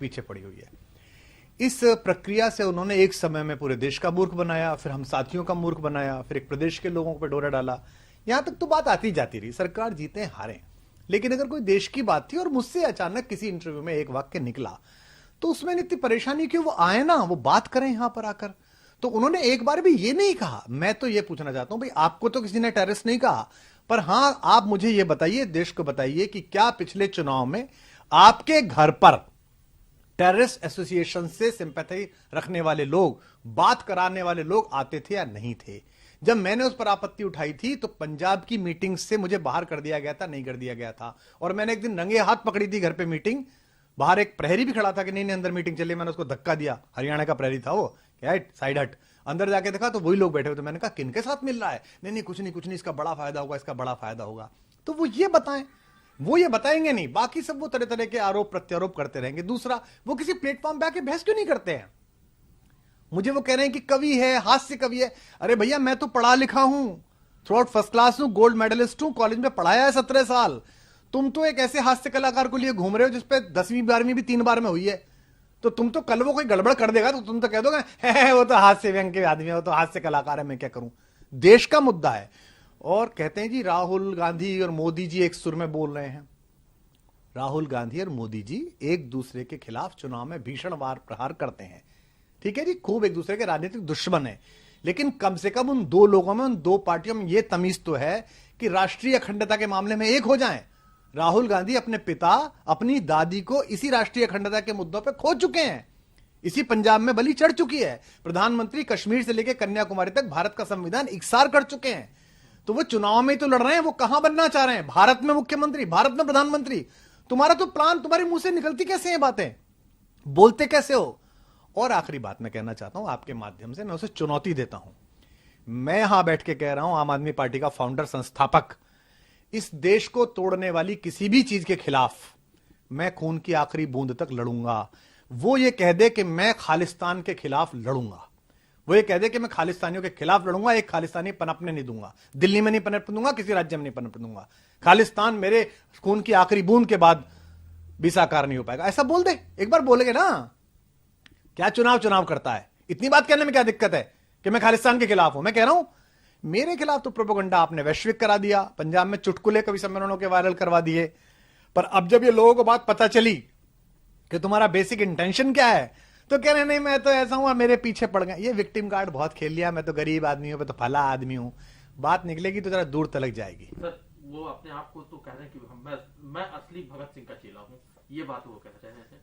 पीछे पड़ी हुई है। इस प्रक्रिया से उन्होंने एक समय में पूरे देश का मूर्ख बनाया, फिर हम साथियों का मूर्ख बनाया, फिर एक प्रदेश के लोगों पर डोरा डाला। यहां तक तो बात आती जाती रही, सरकार जीते हारे, लेकिन अगर कोई देश की बात थी और मुझसे अचानक किसी इंटरव्यू में एक वाक्य निकला तो उसमें इतनी परेशानी क्यों? वो आए ना, वो बात करें यहां पर आकर। तो उन्होंने एक बार भी ये नहीं कहा। मैं तो ये पूछना चाहता हूं भाई, आपको तो किसी ने टेररिस्ट नहीं कहा, पर हां आप मुझे ये बताइए, देश को बताइए कि क्या पिछले चुनाव में आपके घर पर टेररिस्ट एसोसिएशन से सिंपैथी रखने वाले लोग, बात कराने वाले लोग आते थे या नहीं थे? जब मैंने उस पर आपत्ति उठाई थी तो पंजाब की मीटिंग से मुझे बाहर कर दिया गया था, नहीं कर दिया गया था। और मैंने एक दिन नंगे हाथ पकड़ी थी घर पे मीटिंग, बाहर एक प्रहरी भी खड़ा था कि नहीं नहीं अंदर मीटिंग चली, मैंने उसको धक्का दिया, हरियाणा का प्रहरी था वो, क्या साइड हट। अंदर जाके देखा तो वही लोग बैठे हुए थे। मैंने कहा किनके साथ मिल रहा है? नहीं नहीं कुछ नहीं कुछ नहीं, इसका बड़ा फायदा होगा, इसका बड़ा फायदा होगा। तो वो ये बताएं, वो ये बताएंगे नहीं, बाकी सब वो तरह तरह के आरोप प्रत्यारोप करते रहेंगे। दूसरा, वो किसी प्लेटफॉर्म पे आके बहस क्यों नहीं करते हैं? मुझे वो कह रहे हैं कि कवि है, हास्य कवि है। अरे भैया, मैं तो पढ़ा लिखा हूं, थ्रू आउट फर्स्ट क्लास हूं, गोल्ड मेडलिस्ट हूं, कॉलेज में पढ़ाया है 17 साल। तुम तो एक ऐसे हास्य कलाकार को लिए घूम रहे हो जिसपे 10वीं 12वीं भी 3 बार में हुई है। तो तुम तो कल वो कोई गड़बड़ कर देगा तो तुम तो कह दोगे वो तो हास्य व्यंग के आदमी है, वो तो हास्य कलाकार है, मैं क्या करूं। देश का मुद्दा है। और कहते हैं जी राहुल गांधी और मोदी जी एक सुर में बोल रहे हैं। राहुल गांधी और मोदी जी एक दूसरे के खिलाफ चुनाव में भीषण वार प्रहार करते हैं, ठीक है जी, खूब एक दूसरे के राजनीतिक दुश्मन है, लेकिन कम से कम उन दो लोगों में, उन दो पार्टियों में यह तमीज तो है कि राष्ट्रीय अखंडता के मामले में एक हो जाएं। राहुल गांधी अपने पिता, अपनी दादी को इसी राष्ट्रीय अखंडता के मुद्दों पर खो चुके हैं, इसी पंजाब में बलि चढ़ चुकी है। प्रधानमंत्री कश्मीर से लेकर कन्याकुमारी तक भारत का संविधान इकसार कर चुके हैं। तो वो चुनाव में ही तो लड़ रहे हैं, वो कहां बनना चाह रहे हैं? भारत में मुख्यमंत्री, भारत में प्रधानमंत्री। तुम्हारा तो प्लान, तुम्हारे मुंह से निकलती कैसे हैं बातें, बोलते कैसे हो? और आखिरी बात मैं कहना चाहता हूं आपके माध्यम से, मैं उसे चुनौती देता हूं। मैं यहां बैठ के कह रहा हूं, आम आदमी पार्टी का फाउंडर, संस्थापक, इस देश को तोड़ने वाली किसी भी चीज के खिलाफ मैं खून की आखिरी बूंद तक लड़ूंगा। वो ये कह दे कि मैं खालिस्तान के खिलाफ लड़ूंगा, वो ये कह दे कि मैं खालिस्तानियों के खिलाफ लड़ूंगा, एक खालिस्तानी पनपने नहीं दूंगा, दिल्ली में नहीं पनपने दूंगा, किसी राज्य में नहीं पनपने दूंगा, खालिस्तान मेरे खून की आखिरी बूंद के बाद भी साकार नहीं हो पाएगा, ऐसा बोल दे। एक बार बोलेगे ना, क्या चुनाव चुनाव करता है? इतनी बात कहने में क्या दिक्कत है कि मैं खालिस्तान के खिलाफ हूं? मैं कह रहा हूं मेरे खिलाफ तो प्रोपेगेंडा आपने वैश्विक करा दिया, पंजाब में चुटकुले कवि सम्मेलनों के वायरल करवा दिए, पर अब जब ये लोगों को बात पता चली कि तुम्हारा बेसिक इंटेंशन क्या है, तो कह रहे नहीं मैं तो ऐसा हूं, मेरे पीछे पड़ गए। ये विक्टिम कार्ड बहुत खेल लिया, मैं तो गरीब आदमी हूं, मैं तो फला आदमी हूं। बात निकलेगी तो जरा दूर तलक जाएगी। सर, वो अपने आप को तो कह रहे हैं कि मैं असली भगत सिंह का चेला हूं, ये बात वो कहना चाह रहे हैं।